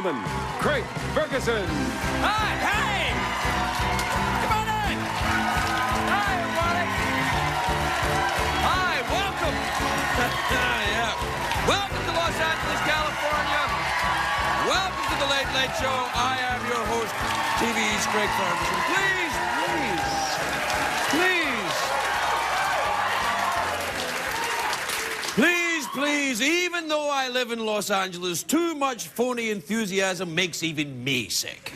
gentlemen, Craig Ferguson. Hi, hey! Come on in! Hi, everybody! Hi, welcome! Yeah. Welcome to Los Angeles, California. Welcome to the Late Late Show. I am your host, TV's Craig Ferguson. Please, even though I live in Los Angeles, too much phony enthusiasm makes even me sick.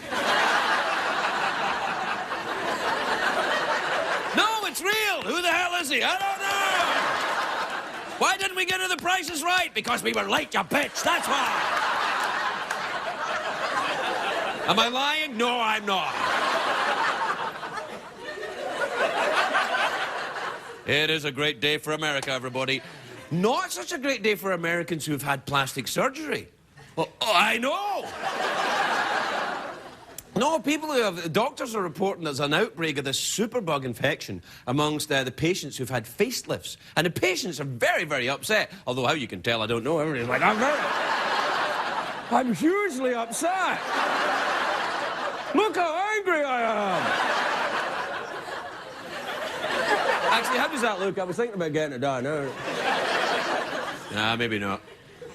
No, it's real. Who the hell is he? I don't know. Why didn't we get to the prices right? Because we were late, you bitch. That's why. Am I lying? No, I'm not. It is a great day for America, everybody. Not such a great day for Americans who've had plastic surgery. Well, I know. No, doctors are reporting there's an outbreak of this superbug infection amongst the patients who've had facelifts. And the patients are very, very upset. Although how you can tell, I don't know. Everybody's like, I'm hugely upset. Look how angry I am. Actually, how does that look? I was thinking about getting it done. Nah, maybe not.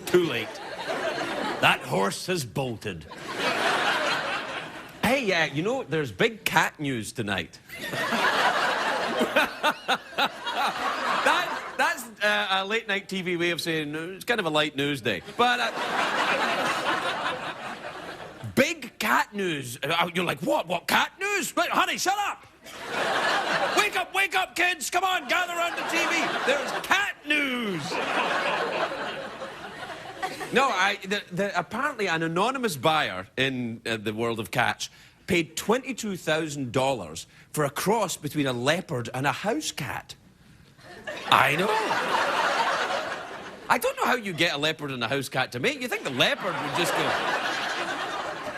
Too late. That horse has bolted. Hey, you know, there's big cat news tonight. That's a late-night TV way of saying it's kind of a light news day. But big cat news. You're like, what? What, cat news? Wait, honey, shut up. Wake up, kids. Come on, gather around the TV. There's cat news. No, apparently an anonymous buyer in the world of cats paid $22,000 for a cross between a leopard and a house cat. I know. I don't know how you get a leopard and a house cat to mate. You think the leopard would just go...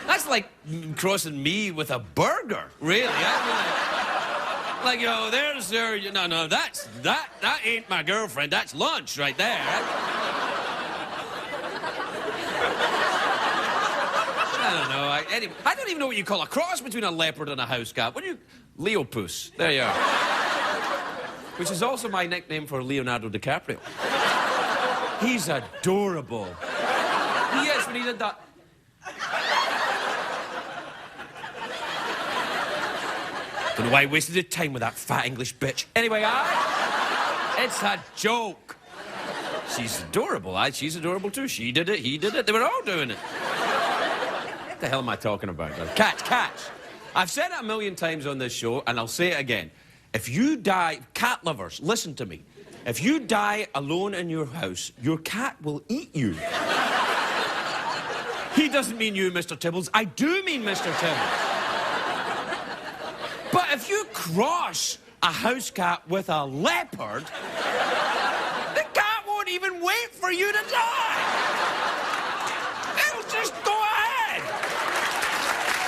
That's like crossing me with a burger, really. Like, yo, there's there. No, that ain't my girlfriend. That's lunch right there. I don't know. Anyway, I don't even know what you call a cross between a leopard and a house cat. What do you... Leopoos. There you are. Which is also my nickname for Leonardo DiCaprio. He's adorable. He is, when he did that... Don't know why I wasted the time with that fat English bitch. Anyway, it's a joke. She's adorable. She's adorable too. She did it, he did it. They were all doing it. What the hell am I talking about? Cats. I've said it a million times on this show, and I'll say it again. If you die... Cat lovers, listen to me. If you die alone in your house, your cat will eat you. He doesn't mean you, Mr. Tibbles. I do mean Mr. Tibbles. But if you cross a house cat with a leopard, the cat won't even wait for you to die. It'll just go ahead.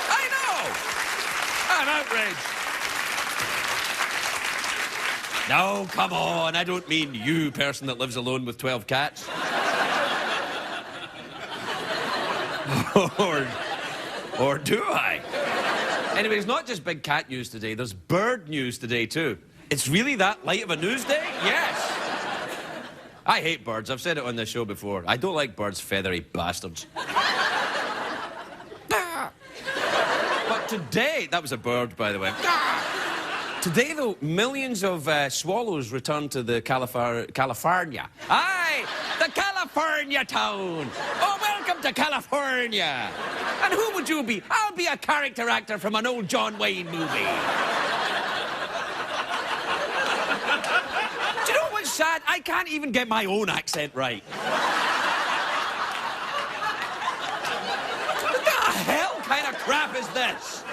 I know. I'm outraged. No, come on. I don't mean you, person that lives alone with 12 cats. Or do I? Anyway, it's not just big cat news today. There's bird news today, too. It's really that light of a news day? Yes. I hate birds. I've said it on this show before. I don't like birds, feathery bastards. But today... That was a bird, by the way. Today, though, millions of swallows return to the California. Aye, the California town. Oh, welcome to California. And who would you be? I'll be a character actor from an old John Wayne movie. Do you know what's sad? I can't even get my own accent right. What the hell kind of crap is this?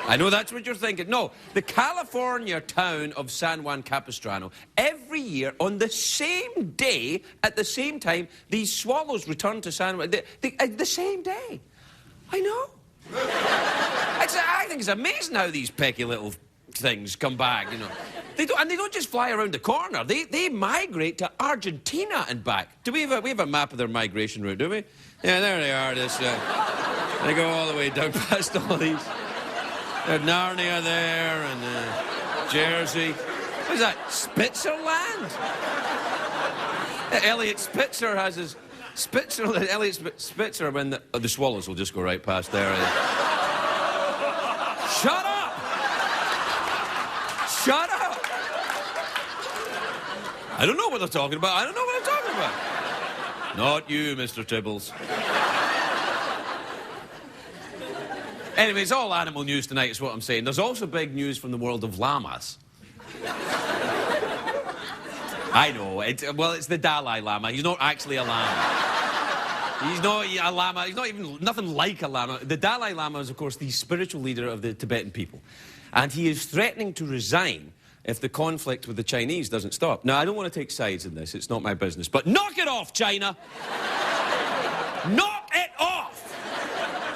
I know that's what you're thinking. No, the California town of San Juan Capistrano, every year on the same day, at the same time, these swallows return to San Juan. The same day. I know. I think it's amazing how these pecky little things come back, you know. They don't just fly around the corner. They migrate to Argentina and back. Do we have a map of their migration route, do we? Yeah, there they are. They go all the way down past all these. There's Narnia there and Jersey. What is that? Spitzerland? Elliot Spitzer has his... Elliot Spitzer, when the swallows will just go right past there. Shut up! Shut up! I don't know what they're talking about. I don't know what they're talking about. Not you, Mr. Tibbles. Anyway, it's all animal news tonight, is what I'm saying. There's also big news from the world of llamas. I know. It's the Dalai Lama. He's not actually a llama. He's not a llama. He's not even nothing like a llama. The Dalai Lama is, of course, the spiritual leader of the Tibetan people. And he is threatening to resign if the conflict with the Chinese doesn't stop. Now, I don't want to take sides in this. It's not my business. But knock it off, China! Knock it off!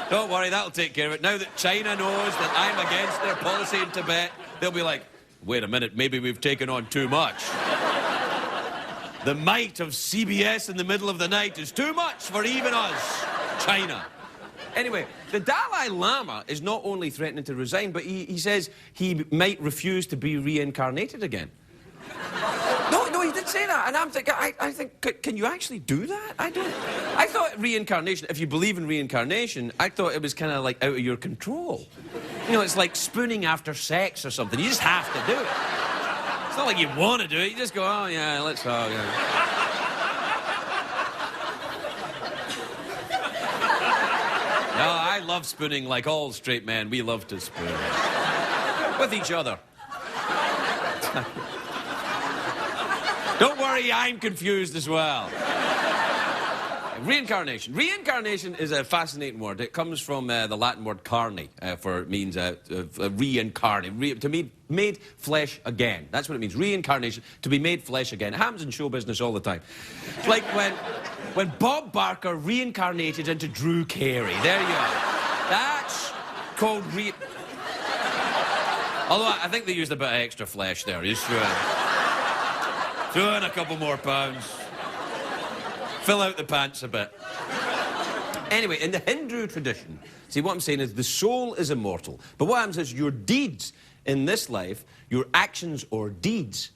Don't worry, that'll take care of it. Now that China knows that I'm against their policy in Tibet, they'll be like, wait a minute, maybe we've taken on too much. The might of CBS in the middle of the night is too much for even us, China. Anyway, the Dalai Lama is not only threatening to resign, but he says he might refuse to be reincarnated again. No, he did say that, and I'm thinking, I think, can you actually do that? I thought reincarnation, if you believe in reincarnation, I thought it was kind of like out of your control. You know, it's like spooning after sex or something. You just have to do it. It's not like you want to do it. You just go, oh, yeah, let's go, yeah. No, I love spooning like all straight men. We love to spoon. With each other. Don't worry, I'm confused as well. Reincarnation. Reincarnation is a fascinating word. It comes from the Latin word carne, it means reincarnate, to be made flesh again. That's what it means, reincarnation, to be made flesh again. It happens in show business all the time. It's like when Bob Barker reincarnated into Drew Carey. There you are. That's called Although I think they used a bit of extra flesh there. Just throw in a couple more pounds. Fill out the pants a bit. Anyway, in the Hindu tradition, see, what I'm saying is the soul is immortal. But what happens is your deeds in this life, your actions or deeds,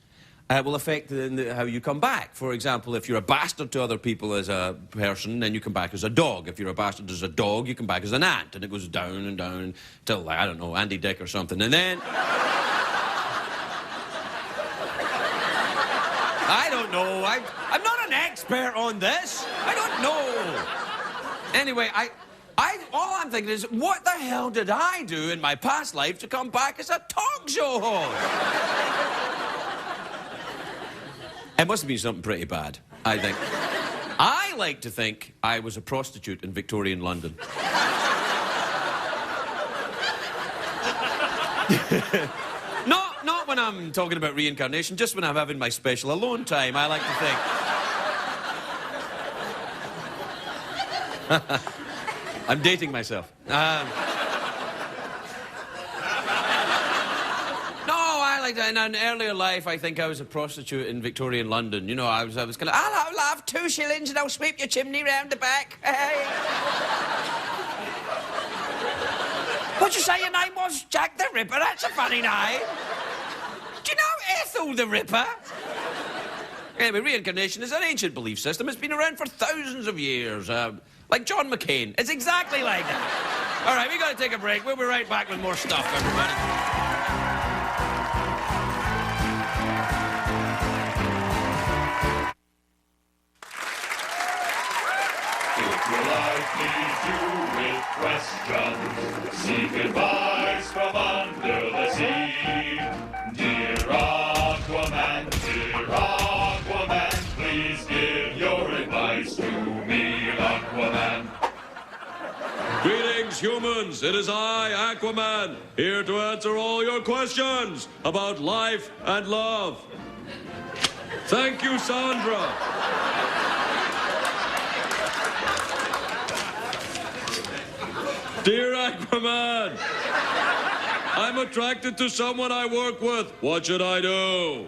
will affect how you come back. For example, if you're a bastard to other people as a person, then you come back as a dog. If you're a bastard as a dog, you come back as an ant. And it goes down and down till, like, I don't know, Andy Dick or something. And then... I don't know. I'm not an expert on this. I don't know. Anyway, all I'm thinking is, what the hell did I do in my past life to come back as a talk show host? It must have been something pretty bad, I think. I like to think I was a prostitute in Victorian London. Not when I'm talking about reincarnation, just when I'm having my special alone time, I like to think. I'm dating myself. No, I like that. In an earlier life, I think I was a prostitute in Victorian London. You know, I was kind of, I'll have 2 shillings and I'll sweep your chimney round the back. Hey. What'd you say your name was? Jack the Ripper? That's a funny name. Do you know Ethel the Ripper? Anyway, reincarnation is an ancient belief system. It's been around for thousands of years. Like John McCain. It's exactly like that. All right, we got to take a break. We'll be right back with more stuff, everybody. Questions, seek advice from under the sea. Dear Aquaman, please give your advice to me, Aquaman. Greetings, humans. It is I, Aquaman, here to answer all your questions about life and love. Thank you, Sandra. Dear Aquaman, I'm attracted to someone I work with. What should I do?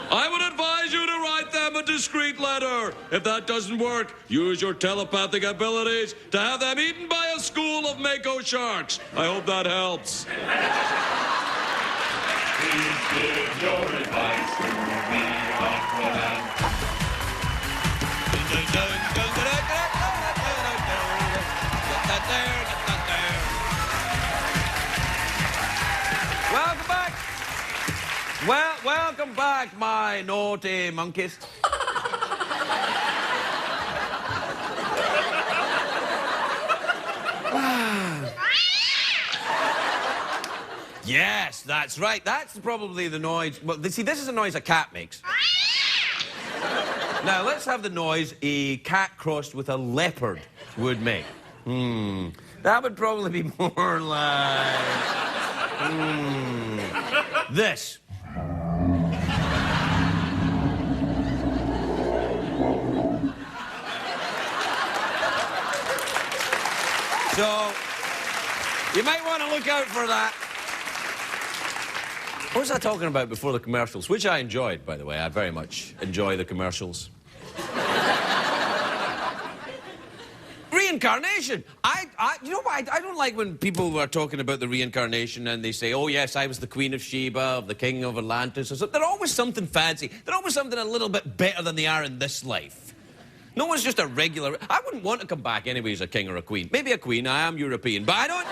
I would advise you to write them a discreet letter. If that doesn't work, use your telepathic abilities to have them eaten by a school of mako sharks. I hope that helps. Please give your advice to me, Aquaman. Welcome back. Welcome back, my naughty monkeys. Yes, that's right. That's probably the noise. Well, see, this is a noise a cat makes. Now, let's have the noise a cat crossed with a leopard would make. That would probably be more like... this. So, you might want to look out for that. What was I talking about before the commercials? Which I enjoyed, by the way. I very much enjoy the commercials. Reincarnation. You know what? I don't like when people are talking about the reincarnation and they say, oh, yes, I was the Queen of Sheba, of the King of Atlantis. Or something. They're always something fancy. They're always something a little bit better than they are in this life. No one's just a regular... I wouldn't want to come back anyway as a king or a queen. Maybe a queen. I am European. But I don't...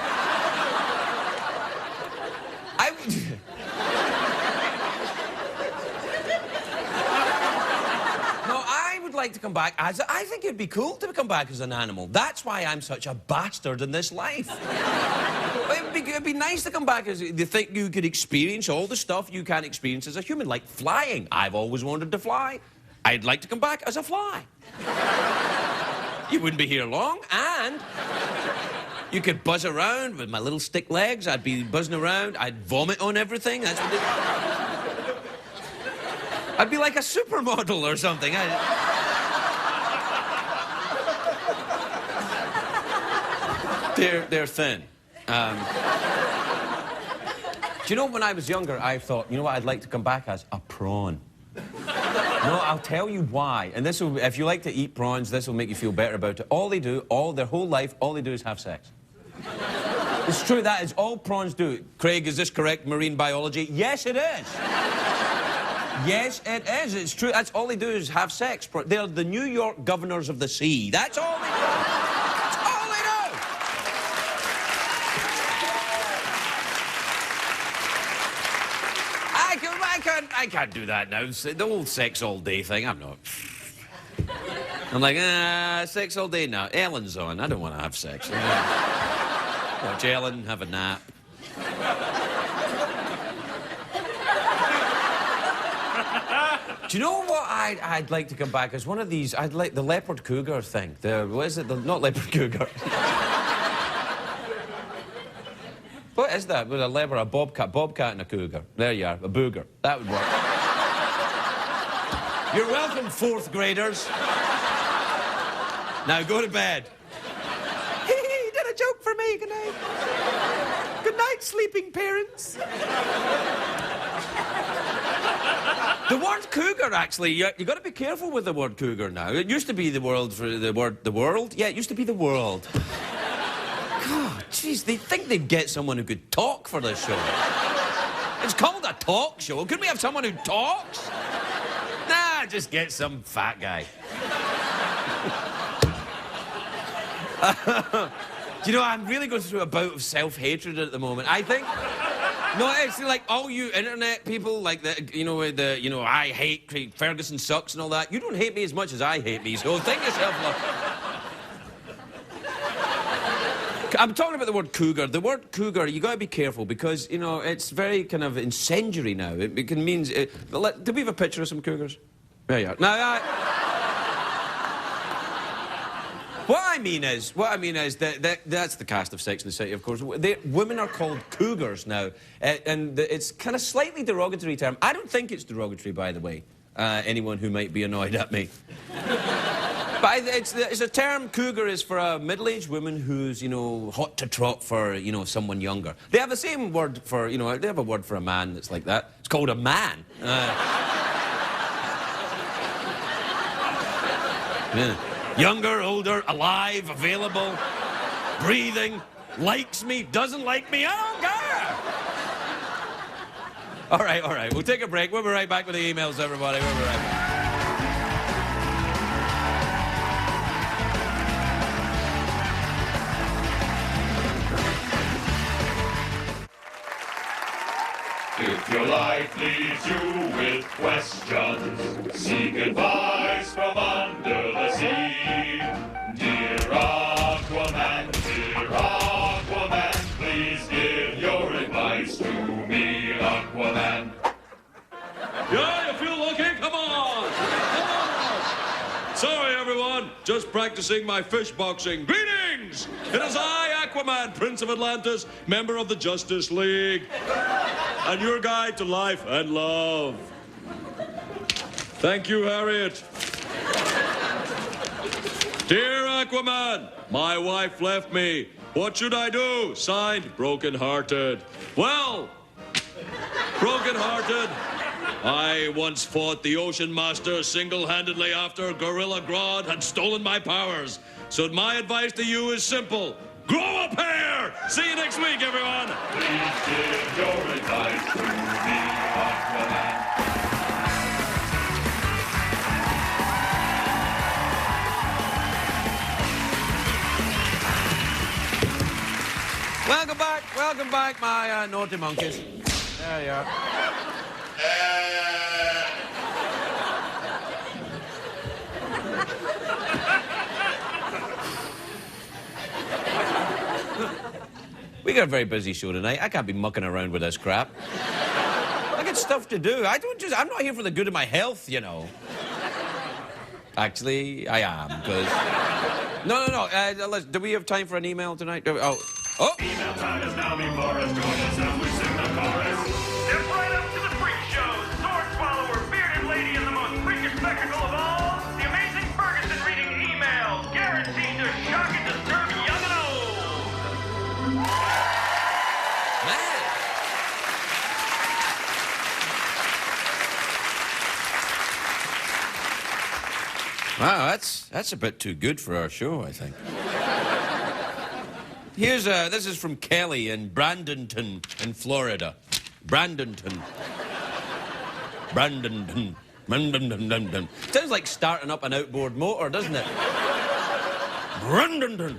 like to come back as... I think it'd be cool to come back as an animal. That's why I'm such a bastard in this life. It'd be nice to come back as... You think you could experience all the stuff you can't experience as a human, like flying. I've always wanted to fly. I'd like to come back as a fly. You wouldn't be here long, and... you could buzz around with my little stick legs. I'd be buzzing around. I'd vomit on everything. That's what I'd be like a supermodel or something. They're thin. Do you know, when I was younger, I thought, you know what I'd like to come back as? A prawn. No, I'll tell you why. And this will, if you like to eat prawns, this will make you feel better about it. All they do, their whole life, all they do is have sex. It's true, that is all prawns do. Craig, is this correct, marine biology? Yes, it is. Yes, it is. It's true. That's all they do is have sex. They're the New York governors of the sea. That's all they do. That's all they do. I can't do that now. The whole sex all day thing, I'm not. I'm like, sex all day now. Ellen's on. I don't want to have sex. Watch Ellen, have a nap. Do you know what I'd like to come back as? One of these, I'd like the leopard cougar thing. What is it? Not leopard cougar. What is that? With a leopard, a bobcat and a cougar. There you are, a booger. That would work. You're welcome, fourth graders. Now go to bed. He did a joke for me. Good night. Good night, sleeping parents. The word cougar, actually, you got to be careful with the word cougar now. It used to be the world. Yeah, it used to be the world. God, jeez, they think they'd get someone who could talk for this show. It's called a talk show. Couldn't we have someone who talks? Nah, just get some fat guy. Do you know, I'm really going through a bout of self-hatred at the moment. I think... No, it's like all you internet people, like I hate Craig, Ferguson sucks and all that. You don't hate me as much as I hate me, so think yourself lucky. I'm talking about the word cougar. The word cougar, you got to be careful because, you know, it's very kind of incendiary now. It can mean... do we have a picture of some cougars? There you are. Now, What I mean is that's the cast of Sex and the City, of course. Women are called cougars now, and it's kind of slightly derogatory term. I don't think it's derogatory, by the way. Anyone who might be annoyed at me. But it's a term, cougar is for a middle-aged woman who's, you know, hot to trot for, you know, someone younger. They have the same word for, you know, they have a word for a man that's like that. It's called a man. Yeah. Younger, older, alive, available, breathing, likes me, doesn't like me, I don't care. All right, we'll take a break. We'll be right back with the emails, everybody. We'll be right back. If your life leaves you with questions, seek advice from under the sea. Dear Aquaman, please give your advice to me, Aquaman. Yeah, you feel lucky? Come on! Come on! Sorry, everyone. Just practicing my fish boxing. Greetings! It is I, Aquaman, Prince of Atlantis, member of the Justice League, and your guide to life and love. Thank you, Harriet. Dear Aquaman, my wife left me. What should I do? Signed, broken-hearted. Well, broken-hearted. I once fought the Ocean Master single-handedly after Gorilla Grodd had stolen my powers. So my advice to you is simple. Grow a pair! See you next week, everyone! Please give your advice to me, Aquaman. Welcome back, my naughty monkeys. There you are. We got a very busy show tonight. I can't be mucking around with this crap. I got stuff to do. I'm not here for the good of my health, you know. Actually, I am, because... No. Do we have time for an email tonight? Oh. Email time is now before us. Join us as we sing the chorus. Step right up to the freak show. Sword swallower, bearded lady, and the most freakish spectacle of all. The amazing Ferguson reading emails. Guaranteed to shock and disturb young and old. Man. Wow, that's a bit too good for our show, I think. This is from Kelly in Bradenton in Florida. Bradenton. Sounds like starting up an outboard motor, doesn't it? Bradenton.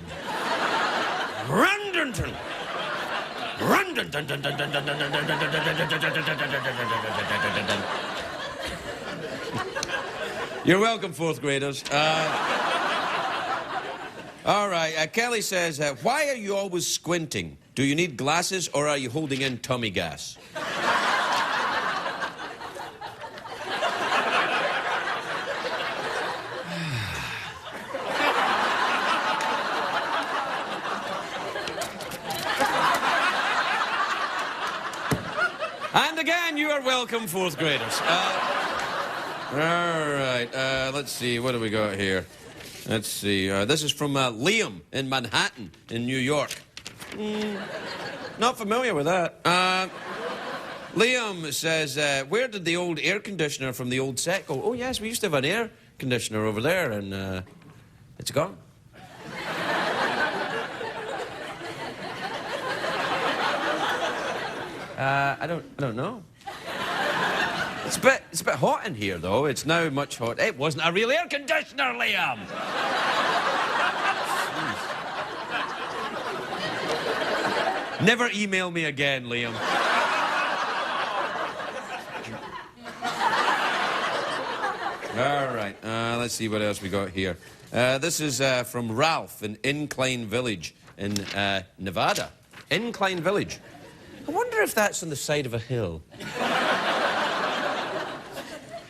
You're welcome, fourth graders. All right, Kelly says, why are you always squinting? Do you need glasses or are you holding in tummy gas? And again, you are welcome, fourth graders. All right, let's see, what do we got here? Let's see, this is from Liam in Manhattan, in New York. Not familiar with that. Liam says, where did the old air conditioner from the old set go? Oh, yes, we used to have an air conditioner over there, and it's gone. I don't know. It's a bit hot in here, though. It's now much hot. It wasn't a real air conditioner, Liam! Never email me again, Liam. All right, let's see what else we got here. This is from Ralph in Incline Village in Nevada. Incline Village. I wonder if that's on the side of a hill.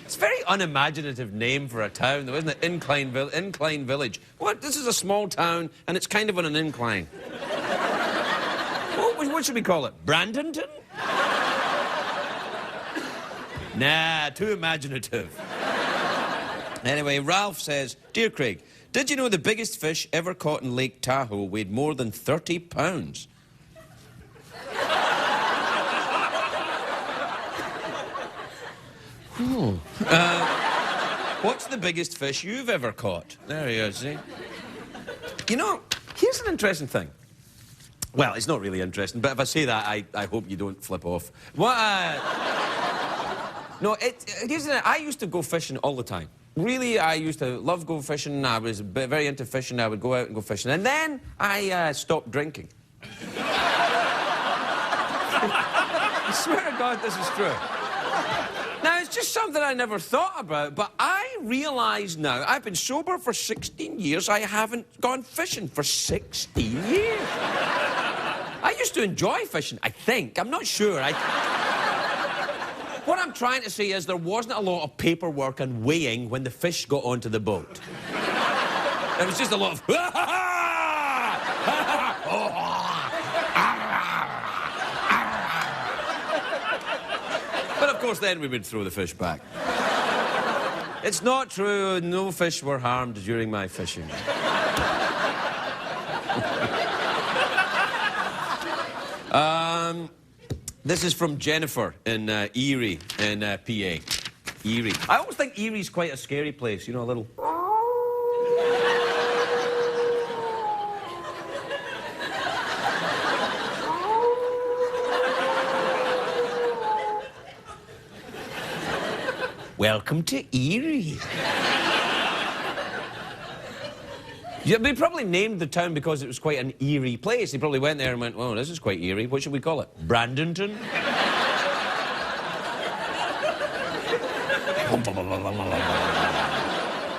It's a very unimaginative name for a town, though, isn't it? Incline Village. What? This is a small town, and it's kind of on an incline. What should we call it? Bradenton? Nah, too imaginative. Anyway, Ralph says, Dear Craig, Did you know the biggest fish ever caught in Lake Tahoe weighed more than 30 pounds? Oh. What's the biggest fish you've ever caught? There you go, see? You know, here's an interesting thing. Well, it's not really interesting, but if I say that, I hope you don't flip off. What, No, here's the thing. I used to go fishing all the time. Really, I used to love go fishing. I was very into fishing. I would go out and go fishing. And then I stopped drinking. I swear to God this is true. Now, it's just something I never thought about, but I realise now, I've been sober for 16 years, I haven't gone fishing for 16 years. I used to enjoy fishing, I think. I'm not sure. What I'm trying to say is there wasn't a lot of paperwork and weighing when the fish got onto the boat. There was just a lot of... But of course, then we would throw the fish back. It's not true. No fish were harmed during my fishing. This is from Jennifer in Erie, in PA. Erie. I always think Erie's quite a scary place, you know, a little... Welcome to Erie. Yeah, they probably named the town because it was quite an eerie place. They probably went there and went, oh, this is quite eerie. What should we call it? Brandonton?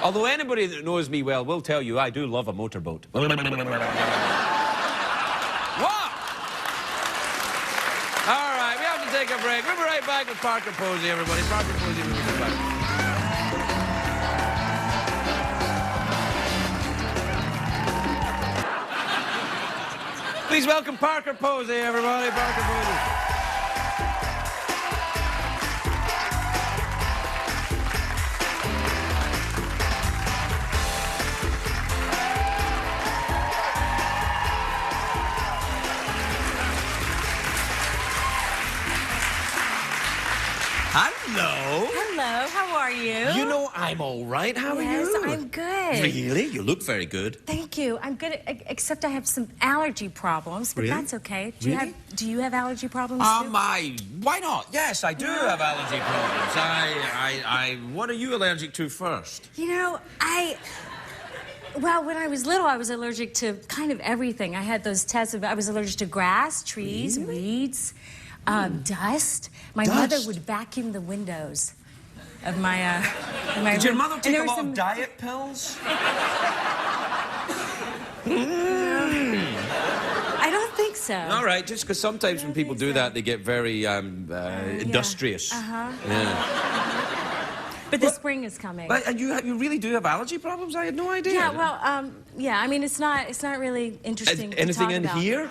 Although anybody that knows me well will tell you I do love a motorboat. What? All right, we have to take a break. We'll be right back with Parker Posey, everybody. Parker Posey, we'll be right back. Please welcome Parker Posey, everybody. Parker Posey. Hello. Hello, how are you? You know, I'm all right. How are you? Yes, I'm good. Really? You look very good. Thank you. I'm good, except I have some allergy problems, but Really? that's okay. Really? Do you have allergy problems too? Why not? Yes, I do have allergy problems. What are you allergic to first? You know, well, when I was little, I was allergic to kind of everything. I had those tests. I was allergic to grass, trees, weeds, dust. My mother would vacuum the windows of my Did your room. mother And take there a was lot some... of diet pills? I don't think so. All right, just because sometimes when people do that, they get very industrious. Yeah. But the spring is coming. But you really do have allergy problems? I had no idea. Yeah, well, yeah, I mean, it's not really interesting to Anything talk in about. here?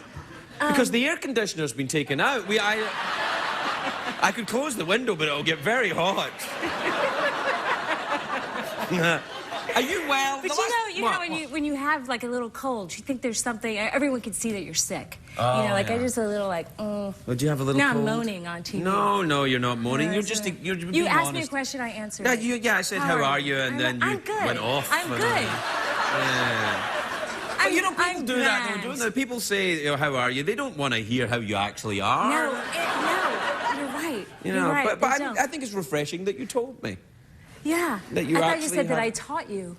Because the air conditioner's been taken out. I could close the window, but it'll get very hot. Are you well? But you know, when you have like a little cold, you think there's something. Everyone can see that you're sick. Oh, you know, like yeah. I just a little like. Would you have a little now cold? I'm moaning on TV. No, you're not moaning. No, You're it's just not. you're being You asked honest. me a question, I answered. Yeah, I said how are you, and then you I'm good. went off. I'm good. Yeah. But you know, people I'm do that, though, grand. don't they? People say, you know, how are you? They don't want to hear how you actually are. No, you're right. You You're know, right. but they don't. I think it's refreshing that you told me. Yeah. that you I thought you actually said that have- I taught you.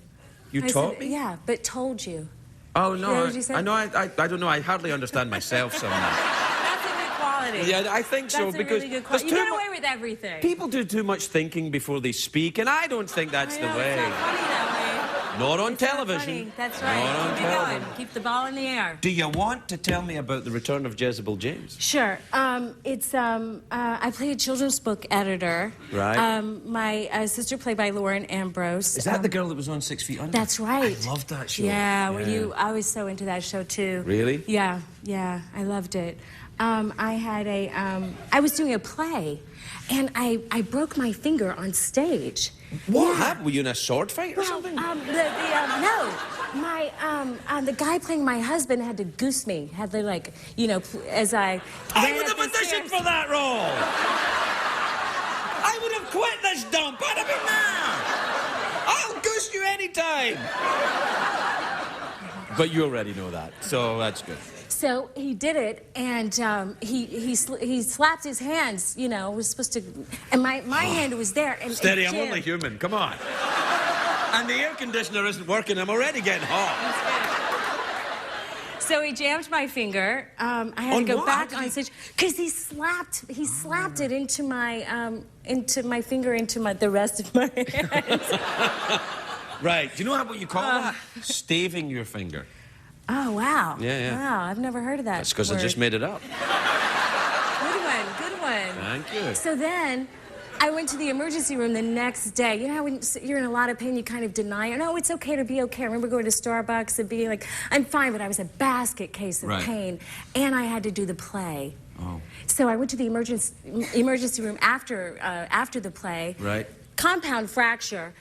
You I taught said, me? Yeah, but told you. Oh, no. Yeah, what did you say? I know, I don't know. I hardly understand myself sometimes. That's a good quality. Yeah, I think so, That's because a really good there's quality. You too get mu- away with everything. People do too much thinking before they speak, and I don't think that's I the know, way. It's not funny that way. Not on It's not television. funny. That's right. Not on Keep it television. going. Keep the ball in the air. Do you want to tell me about the return of Jezebel James? Sure. I play a children's book editor. Right. My sister played by Lauren Ambrose. Is that the girl that was on 6 Feet Under? That's right. I loved that show. Yeah, I was so into that show too. Really? Yeah, I loved it. I was doing a play, and I broke my finger on stage. What happened? Were you in a sword fight or something? No. The guy playing my husband had to goose me. Had to, like, you know, as I would have auditioned for that role. I would have quit this dump. I'd have been there. I'll goose you anytime. But you already know that, so that's good. So he did it, and he slapped his hands. You know, was supposed to, and my hand was there. And Steady, I'm only human. Come on. And the air conditioner isn't working. I'm already getting hot. So he jammed my finger. I had to go back on stage because he slapped it into my finger, into the rest of my hand. Right. Do you know what you call that? Staving your finger. Oh, wow. Yeah. Wow, I've never heard of that. That's because I just made it up. Good one. Thank you. So then I went to the emergency room the next day. You know how when you're in a lot of pain, you kind of deny it. No, it's okay to be okay. I remember going to Starbucks and being like, I'm fine, but I was a basket case of pain. And I had to do the play. Oh. So I went to the emergency room after the play. Right. Compound fracture.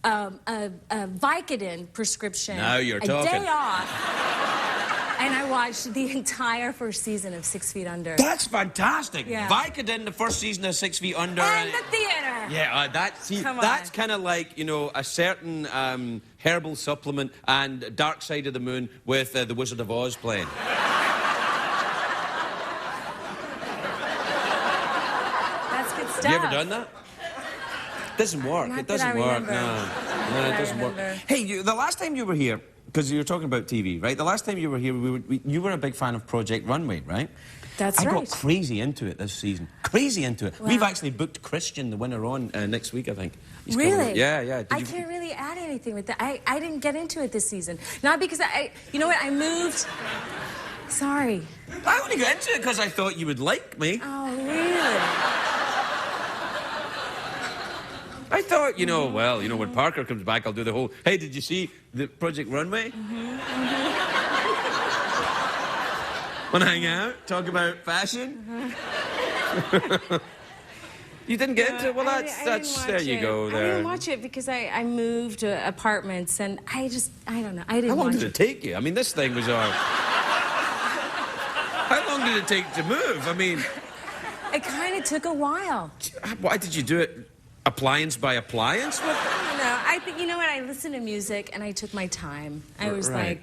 A Vicodin prescription. Now you're talking. A day off. And I watched the entire first season of 6 Feet Under. That's fantastic. Yeah. Vicodin, the first season of 6 Feet Under. And the theater. Yeah, that's kind of like, you know, a certain herbal supplement and Dark Side of the Moon with the Wizard of Oz playing. That's good stuff. Have you ever done that? Doesn't work. Not It doesn't that I work. remember. No, it doesn't work. Hey, the last time you were here, because you were talking about TV, right? The last time you were here, you were a big fan of Project Runway, right? That's right. I got crazy into it this season. Crazy into it. Wow. We've actually booked Christian, the winner, on next week, I think. He's Really? coming. Yeah. I can't really add anything with that. I didn't get into it this season. Not because you know what, I moved. Sorry. I only got into it because I thought you would like me. Oh, really? I thought, you know, well, you know, when Parker comes back, I'll do the whole, hey, did you see the Project Runway? Want to hang out? Talk about fashion? You didn't get into it? Well, that's there you go. There. I didn't watch it because I moved apartments, and I don't know. I didn't How long watch did it take you? I mean, this thing was on. How long did it take to move? I mean... It kind of took a while. Why did you do it? Appliance by appliance? No, I think, you know what, I listened to music and I took my time. I was I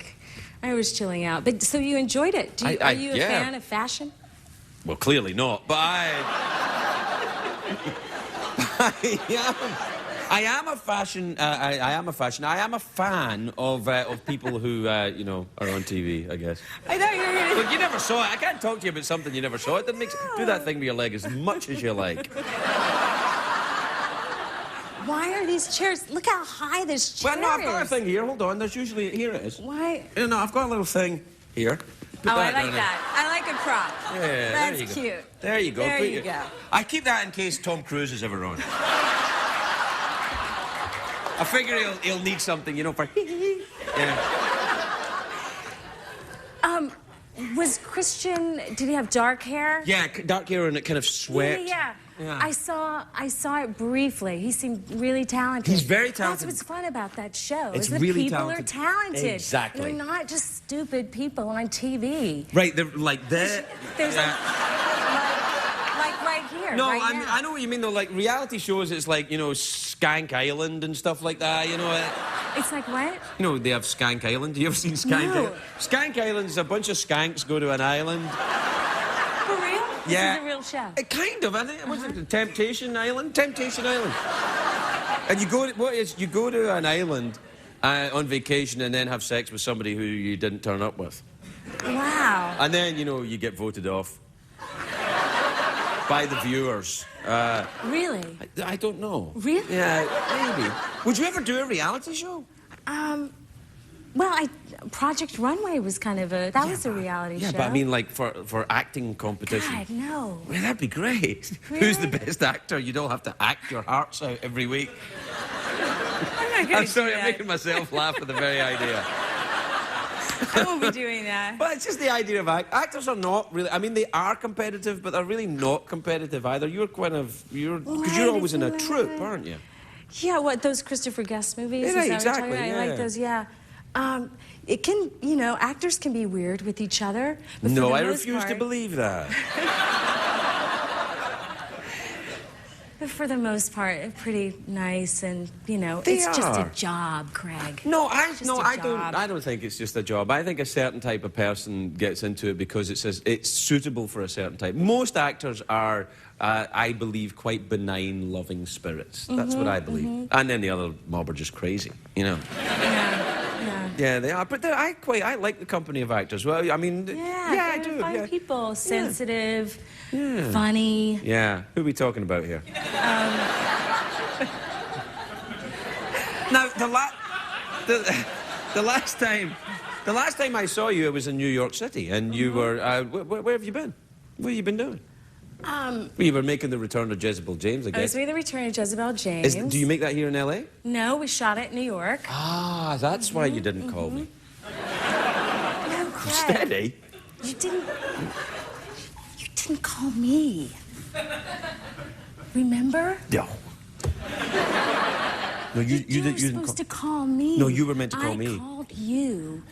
was chilling out. But so you enjoyed it. Are you a fan of fashion? Well, clearly not, but I am a fashion. I am a fan of people who you know, are on TV, I guess. I thought you were gonna... Look, you never saw it. I can't talk to you about something you never saw. It makes do that thing with your leg as much as you like. Why are these chairs? Look how high this chair is. Well, no, I've got a thing here. Hold on. There's usually... Here it is. Why? No, I've got a little thing here. Oh, I like that. I like a prop. Yeah, that's cute. There you go. There you go. I keep that in case Tom Cruise is ever on. I figure he'll need something, you know, for... Yeah. Was Christian... Did he have dark hair? Yeah, dark hair and it kind of swept. Yeah. I saw it briefly. He seemed really talented. He's very talented. That's what's fun about that show. It's is that really people talented. are talented. Exactly. They're not just stupid people on TV. Right, they're like that. There's like right here. No, right now. I know what you mean though. Like reality shows, it's like, you know, Skank Island and stuff like that. You know. It's like what? You know, they have Skank Island. You ever seen Skank Island? No. Skank Island is a bunch of skanks go to an island. For real? Yeah. This is a real show. Kind of, I think. What's it? Temptation Island? Temptation Island. And you go to an island on vacation and then have sex with somebody who you didn't turn up with. Wow. And then, you know, you get voted off by the viewers. Really? I don't know. Really? Yeah, maybe. Would you ever do a reality show? Well, Project Runway was kind of that was a reality show. Yeah, but I mean, like, for acting competition. God, no. Well, that'd be great. Really? Who's the best actor? You don't have to act your hearts out every week. I'm not gonna I'm sorry, do I'm that. making myself laugh at the very idea. I won't be doing that. But it's just the idea of actors are not really. I mean, they are competitive, but they're really not competitive either. You're because you're always in a troupe, aren't you? Yeah, what, those Christopher Guest movies? Yeah, Is that what you're exactly, talking about? yeah. I like those, yeah. It can, you know, actors can be weird with each other. But No, for the I most refuse to part- believe that. But for the most part, pretty nice, and you know, They it's just a are. job, Craig. No, I It's just a job. don't think it's just a job. I think a certain type of person gets into it because it's suitable for a certain type. Most actors are, I believe, quite benign, loving spirits. That's what I believe. And then the other mob are just crazy, you know. Yeah, they are. But I like the company of actors. Well, I mean, I do. Fine Yeah. people, sensitive, funny. Yeah. Who are we talking about here? Now, the last time I saw you, it was in New York City, and you were. Where have you been? What have you been doing? You were making the Return of Jezebel James, I I guess. was making the Return of Jezebel James. Do you make that here in L.A.? No, we shot it in New York. Ah, that's why you didn't call me. No, Craig. Steady. You didn't call me. Remember? No. No, you You were didn't supposed to call me. No, you were meant to call me. I called you.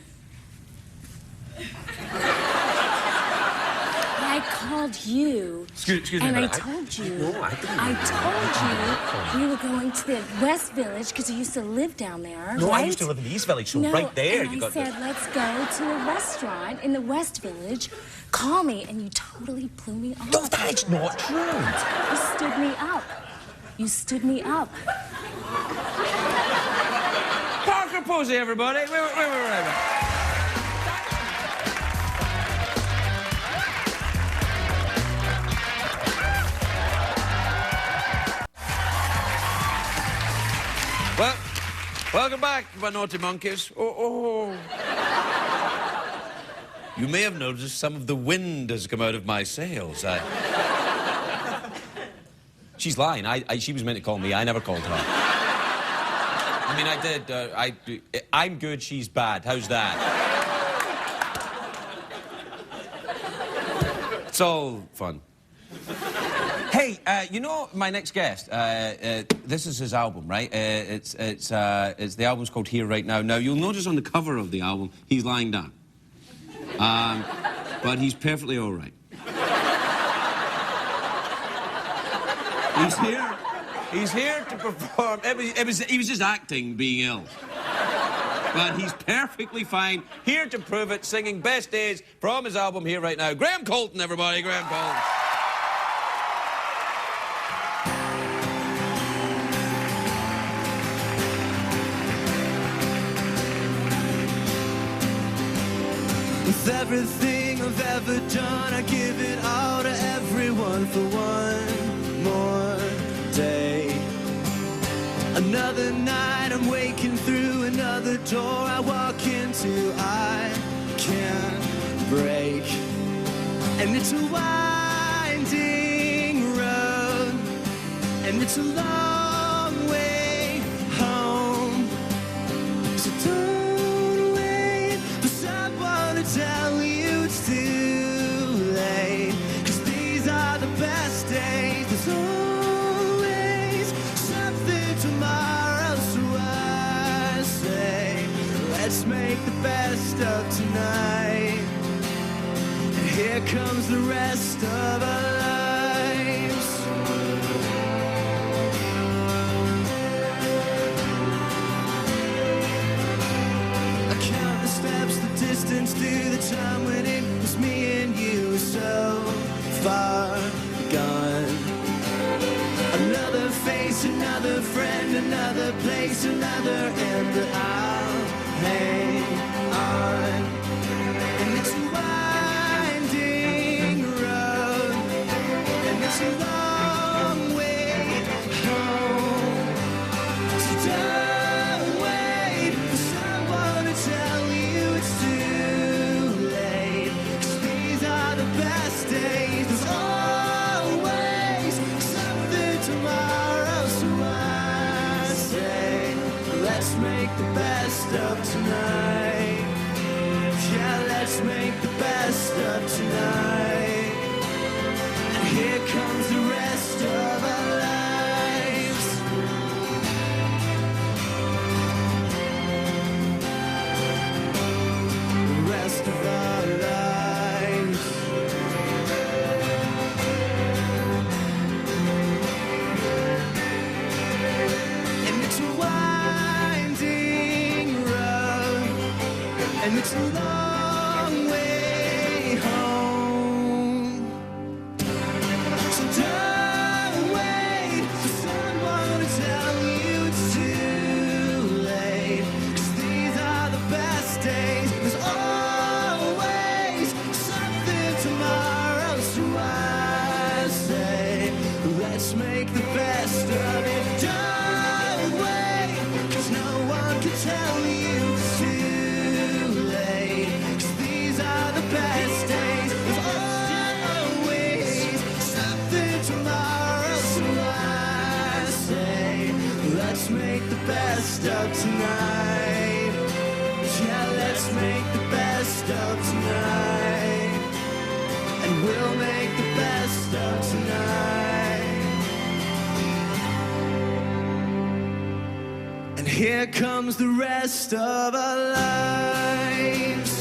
I called you. Excuse me. And but I told you. No, I didn't. I told you we were going to the West Village because you used to live down there. No, right? I used to live in the East Village, so No, right there and you got I said, let's go to a restaurant in the West Village. Call me, and you totally blew me off. No, that is not true. You stood me up. You stood me up. Parker Posey, everybody. Wait, right back. Well, welcome back, my naughty monkeys. Oh. You may have noticed some of the wind has come out of my sails. She's lying. She was meant to call me. I never called her. I mean, I did. I'm good, she's bad. How's that? It's all fun. Hey, you know my next guest? This is his album, right? The album's called Here Right Now. Now, you'll notice on the cover of the album, he's lying down. But he's perfectly all right. He's here to perform. He was just acting, being ill. But he's perfectly fine, here to prove it, singing Best Days from his album Here Right Now. Graham Colton, everybody, Graham Colton. With everything I've ever done, I give it all to everyone for one more day. Another night, I'm waking through another door I walk into, I can't break. And it's a winding road, and it's a long way home. So don't wait for someone to tell you it's too late, 'cause these are the best days. There's always something tomorrow, so I say let's make the best of tonight. And here comes the rest of our lives. I count the steps, the distance to the time when it was me and you, so far gone. Another face, another friend, another place, another end that I'll hang on. And it's a winding road, and it's a long way home. So don't wait for someone to tell you it's too late, 'cause these are the best days. There's always something tomorrow, so I say let's make the best of tonight. let's make the best of tonight. And here comes the rest of our lives. The rest of our lives. And it's a winding road, and it's a long way home. So don't wait for someone to tell you it's too late. 'Cause these are the best days. There's always something tomorrow. So I say, let's make the best of it. Don't wait, 'cause no one can tell you it's too late. 'Cause these are the best days. There's always something tomorrow. So I say, let's make the best of tonight. Yeah, let's make the best of tonight. And we'll make the best of tonight. And here comes the rest of our lives.